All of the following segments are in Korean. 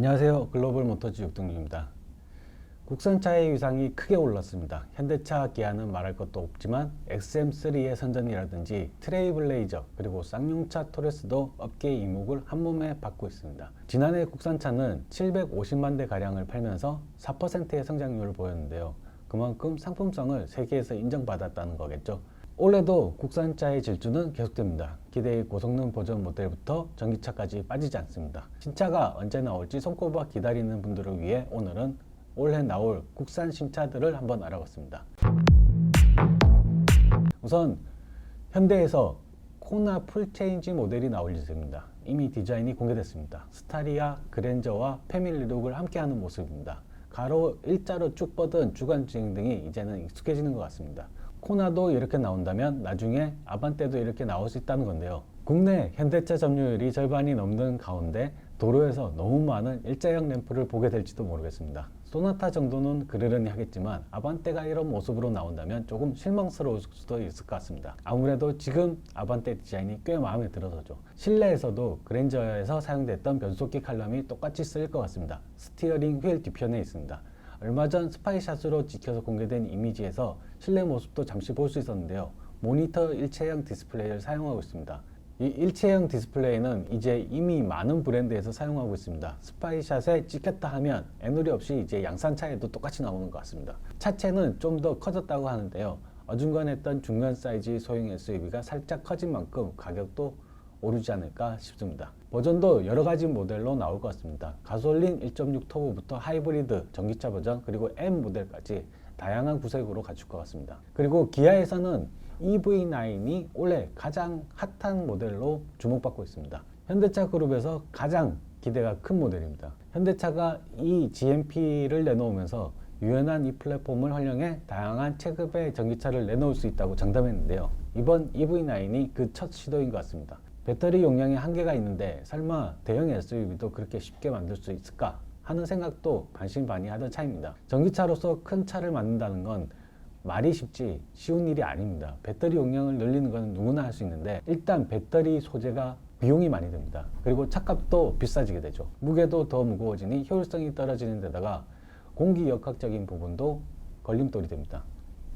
안녕하세요. 글로벌 모터즈 육동준입니다. 국산차의 위상이 크게 올랐습니다. 현대차, 기아는 말할 것도 없지만 XM3의 선전이라든지 트레일블레이저 그리고 쌍용차 토레스도 업계의 이목을 한몸에 받고 있습니다. 지난해 국산차는 750만 대 가량을 팔면서 4%의 성장률을 보였는데요. 그만큼 상품성을 세계에서 인정받았다는 거겠죠. 올해도 국산차의 질주는 계속됩니다. 기대의 고성능 버전 모델부터 전기차까지 빠지지 않습니다. 신차가 언제 나올지 손꼽아 기다리는 분들을 위해 오늘은 올해 나올 국산 신차들을 한번 알아봤습니다. 우선 현대에서 코나 풀체인지 모델이 나올 예정입니다. 이미 디자인이 공개됐습니다. 스타리아, 그랜저와 패밀리룩을 함께하는 모습입니다. 가로 일자로 쭉 뻗은 주간 주행 등이 이제는 익숙해지는 것 같습니다. 코나도 이렇게 나온다면 나중에 아반떼도 이렇게 나올 수 있다는 건데요. 국내 현대차 점유율이 절반이 넘는 가운데 도로에서 너무 많은 일자형 램프를 보게 될지도 모르겠습니다. 소나타 정도는 그러려니 하겠지만 아반떼가 이런 모습으로 나온다면 조금 실망스러울 수도 있을 것 같습니다. 아무래도 지금 아반떼 디자인이 꽤 마음에 들어서죠. 실내에서도 그랜저에서 사용됐던 변속기 칼럼이 똑같이 쓰일 것 같습니다. 스티어링 휠 뒤편에 있습니다. 얼마 전 스파이샷으로 찍혀서 공개된 이미지에서 실내 모습도 잠시 볼 수 있었는데요. 모니터 일체형 디스플레이를 사용하고 있습니다. 이 일체형 디스플레이는 이제 이미 많은 브랜드에서 사용하고 있습니다. 스파이샷에 찍혔다 하면 애누리 없이 이제 양산차에도 똑같이 나오는 것 같습니다. 차체는 좀 더 커졌다고 하는데요. 어중간했던 중간 사이즈 소형 SUV가 살짝 커진 만큼 가격도 오르지 않을까 싶습니다. 버전도 여러 가지 모델로 나올 것 같습니다. 가솔린 1.6 터보부터 하이브리드, 전기차 버전, 그리고 M 모델까지 다양한 구색으로 갖출 것 같습니다. 그리고 기아에서는 EV9이 올해 가장 핫한 모델로 주목받고 있습니다. 현대차 그룹에서 가장 기대가 큰 모델입니다. 현대차가 이 GMP를 내놓으면서 유연한 이 플랫폼을 활용해 다양한 체급의 전기차를 내놓을 수 있다고 장담했는데요. 이번 EV9이 그 첫 시도인 것 같습니다. 배터리 용량에 한계가 있는데 설마 대형 SUV도 그렇게 쉽게 만들 수 있을까 하는 생각도 반신반의하던 차입니다. 전기차로서 큰 차를 만든다는 건 말이 쉽지 쉬운 일이 아닙니다. 배터리 용량을 늘리는 건 누구나 할 수 있는데 일단 배터리 소재가 비용이 많이 듭니다. 그리고 차값도 비싸지게 되죠. 무게도 더 무거워지니 효율성이 떨어지는 데다가 공기 역학적인 부분도 걸림돌이 됩니다.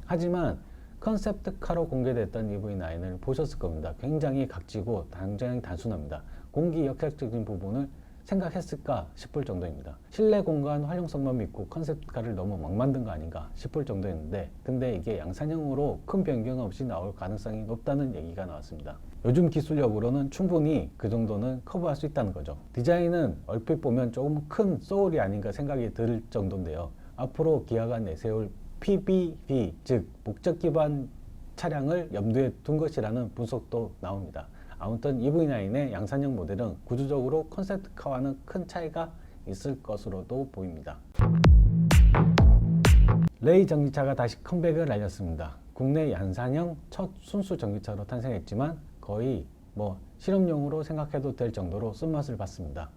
하지만 컨셉트카로 공개됐던 EV9을 보셨을 겁니다. 굉장히 각지고 굉장히 단순합니다. 공기 역학적인 부분을 생각했을까 싶을 정도입니다. 실내 공간 활용성만 믿고 컨셉트카를 너무 막 만든 거 아닌가 싶을 정도였는데 근데 이게 양산형으로 큰 변경 없이 나올 가능성이 높다는 얘기가 나왔습니다. 요즘 기술력으로는 충분히 그 정도는 커버할 수 있다는 거죠. 디자인은 얼핏 보면 조금 큰 소울이 아닌가 생각이 들 정도인데요. 앞으로 기아가 내세울 PBV, 즉 목적 기반 차량을 염두에 둔 것이라는 분석도 나옵니다. 아무튼 EV9의 양산형 모델은 구조적으로 컨셉트카와는 큰 차이가 있을 것으로도 보입니다. 레이 전기차가 다시 컴백을 알렸습니다. 국내 양산형 첫 순수 전기차로 탄생했지만 거의 실험용으로 생각해도 될 정도로 쓴맛을 봤습니다.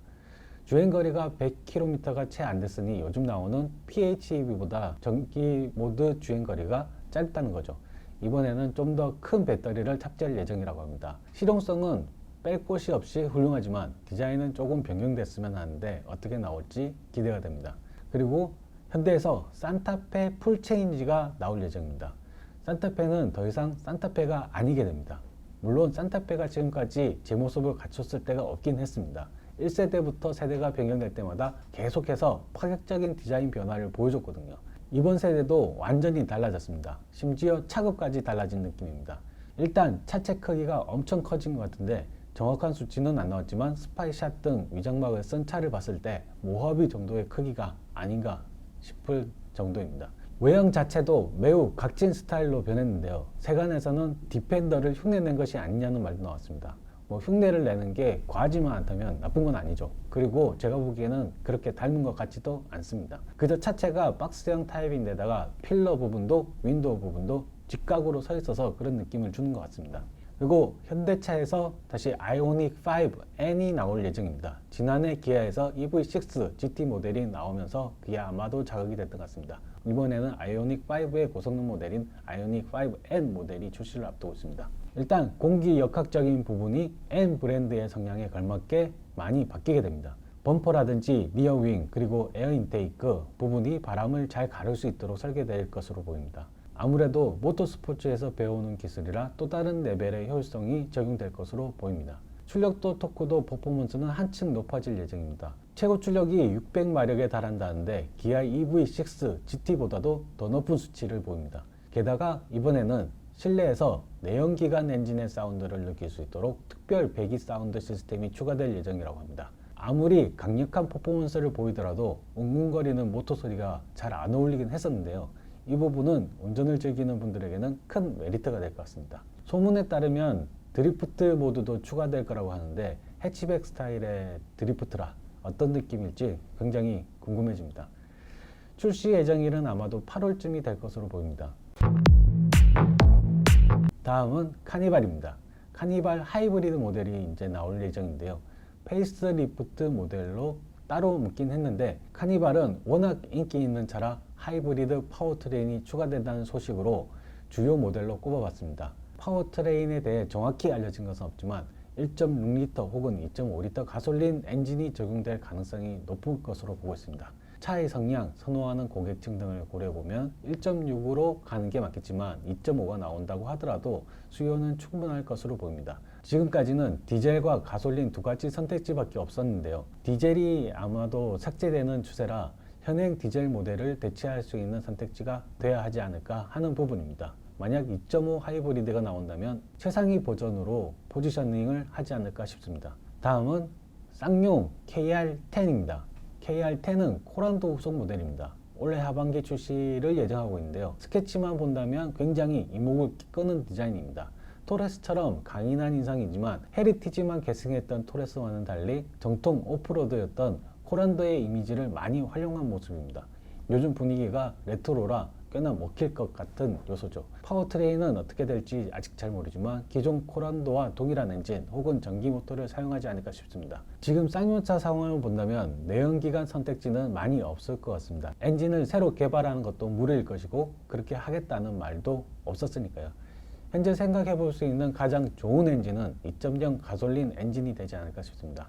주행거리가 100km가 채 안 됐으니 요즘 나오는 PHEV보다 전기 모드 주행거리가 짧다는 거죠. 이번에는 좀 더 큰 배터리를 탑재할 예정이라고 합니다. 실용성은 뺄 곳이 없이 훌륭하지만 디자인은 조금 변경됐으면 하는데 어떻게 나올지 기대가 됩니다. 그리고 현대에서 산타페 풀체인지가 나올 예정입니다. 산타페는 더 이상 산타페가 아니게 됩니다. 물론 산타페가 지금까지 제 모습을 갖췄을 때가 없긴 했습니다. 1세대부터 세대가 변경될 때마다 계속해서 파격적인 디자인 변화를 보여줬거든요. 이번 세대도 완전히 달라졌습니다. 심지어 차급까지 달라진 느낌입니다. 일단 차체 크기가 엄청 커진 것 같은데 정확한 수치는 안 나왔지만 스파이샷 등 위장막을 쓴 차를 봤을 때 모하비 정도의 크기가 아닌가 싶을 정도입니다. 외형 자체도 매우 각진 스타일로 변했는데요. 세간에서는 디펜더를 흉내낸 것이 아니냐는 말도 나왔습니다. 흉내를 내는 게 과하지만 않다면 나쁜 건 아니죠. 그리고 제가 보기에는 그렇게 닮은 것 같지도 않습니다. 그저 차체가 박스형 타입인데다가 필러 부분도 윈도우 부분도 직각으로 서 있어서 그런 느낌을 주는 것 같습니다. 그리고 현대차에서 다시 아이오닉 5 N이 나올 예정입니다. 지난해 기아에서 EV6 GT 모델이 나오면서 그게 아마도 자극이 됐던 것 같습니다. 이번에는 아이오닉 5의 고성능 모델인 아이오닉 5N 모델이 출시를 앞두고 있습니다. 일단 공기 역학적인 부분이 N 브랜드의 성향에 걸맞게 많이 바뀌게 됩니다. 범퍼라든지 리어윙 그리고 에어 인테이크 부분이 바람을 잘 가를 수 있도록 설계될 것으로 보입니다. 아무래도 모터스포츠에서 배우는 기술이라 또 다른 레벨의 효율성이 적용될 것으로 보입니다. 출력도 토크도 퍼포먼스는 한층 높아질 예정입니다. 최고 출력이 600마력에 달한다는데 기아 EV6 GT보다도 더 높은 수치를 보입니다. 게다가 이번에는 실내에서 내연기관 엔진의 사운드를 느낄 수 있도록 특별 배기 사운드 시스템이 추가될 예정이라고 합니다. 아무리 강력한 퍼포먼스를 보이더라도 웅웅거리는 모터 소리가 잘 안 어울리긴 했었는데요. 이 부분은 운전을 즐기는 분들에게는 큰 메리트가 될 것 같습니다. 소문에 따르면 드리프트 모드도 추가될 거라고 하는데 해치백 스타일의 드리프트라 어떤 느낌일지 굉장히 궁금해집니다. 출시 예정일은 아마도 8월쯤이 될 것으로 보입니다. 다음은 카니발입니다. 카니발 하이브리드 모델이 이제 나올 예정인데요. 페이스리프트 모델로 따로 묶긴 했는데 카니발은 워낙 인기 있는 차라 하이브리드 파워트레인이 추가된다는 소식으로 주요 모델로 꼽아봤습니다. 파워트레인에 대해 정확히 알려진 것은 없지만 1.6리터 혹은 2.5리터 가솔린 엔진이 적용될 가능성이 높은 것으로 보고 있습니다. 차의 성량, 선호하는 고객층 등을 고려해보면 1.6으로 가는 게 맞겠지만 2.5가 나온다고 하더라도 수요는 충분할 것으로 보입니다. 지금까지는 디젤과 가솔린 두 가지 선택지밖에 없었는데요. 디젤이 아마도 삭제되는 추세라 현행 디젤 모델을 대체할 수 있는 선택지가 돼야 하지 않을까 하는 부분입니다. 만약 2.5 하이브리드가 나온다면 최상위 버전으로 포지셔닝을 하지 않을까 싶습니다. 다음은 쌍용 KR10입니다. KR10은 코란도 후속 모델입니다. 올해 하반기 출시를 예정하고 있는데요. 스케치만 본다면 굉장히 이목을 끄는 디자인입니다. 토레스처럼 강인한 인상이지만 헤리티지만 계승했던 토레스와는 달리 정통 오프로드였던 코란도의 이미지를 많이 활용한 모습입니다. 요즘 분위기가 레트로라 꽤나 먹힐 것 같은 요소죠. 파워트레인은 어떻게 될지 아직 잘 모르지만 기존 코란도와 동일한 엔진 혹은 전기 모터를 사용하지 않을까 싶습니다. 지금 쌍용차 상황을 본다면 내연기관 선택지는 많이 없을 것 같습니다. 엔진을 새로 개발하는 것도 무리일 것이고 그렇게 하겠다는 말도 없었으니까요. 현재 생각해 볼 수 있는 가장 좋은 엔진은 2.0 가솔린 엔진이 되지 않을까 싶습니다.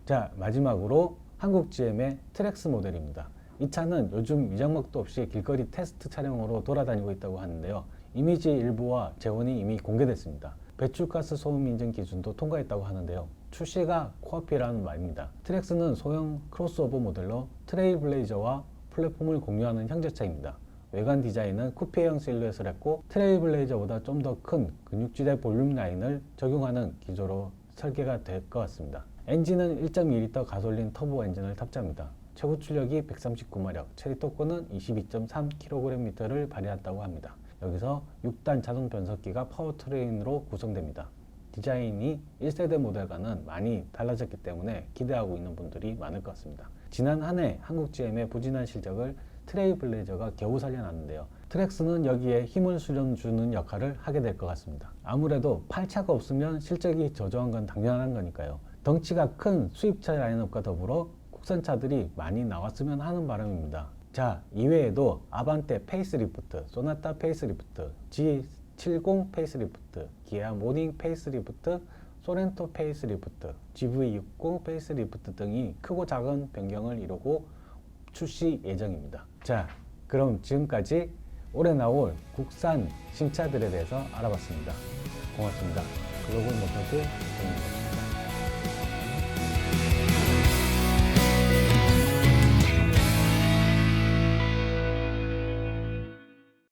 자, 마지막으로 한국 GM의 트랙스 모델입니다. 이 차는 요즘 위장막도 없이 길거리 테스트 차량으로 돌아다니고 있다고 하는데요. 이미지 일부와 재원이 이미 공개됐습니다. 배출가스 소음 인증 기준도 통과했다고 하는데요. 출시가 코앞이라는 말입니다. 트랙스는 소형 크로스오버 모델로 트레일블레이저와 플랫폼을 공유하는 형제차입니다. 외관 디자인은 쿠페형 실루엣을 했고 트레일블레이저보다 좀 더 큰 근육지대 볼륨 라인을 적용하는 기조로 설계가 될 것 같습니다. 엔진은 1.2리터 가솔린 터보 엔진을 탑재합니다. 최고 출력이 139마력, 최대 토크는 22.3kgm를 발휘한다고 합니다. 여기서 6단 자동 변속기가 파워트레인으로 구성됩니다. 디자인이 1세대 모델과는 많이 달라졌기 때문에 기대하고 있는 분들이 많을 것 같습니다. 지난 한 해 한국 GM의 부진한 실적을 트레일블레이저가 겨우 살려놨는데요. 트랙스는 여기에 힘을 실어주는 역할을 하게 될 것 같습니다. 아무래도 8차가 없으면 실적이 저조한 건 당연한 거니까요. 덩치가 큰 수입차 라인업과 더불어 국산차들이 많이 나왔으면 하는 바람입니다. 자, 이외에도 아반떼 페이스리프트, 소나타 페이스리프트, G70 페이스리프트, 기아 모닝 페이스리프트, 소렌토 페이스리프트, GV60 페이스리프트 등이 크고 작은 변경을 이루고 출시 예정입니다. 자, 그럼 지금까지 올해 나올 국산 신차들에 대해서 알아봤습니다. 고맙습니다. 글로벌 모터즈 정입니다.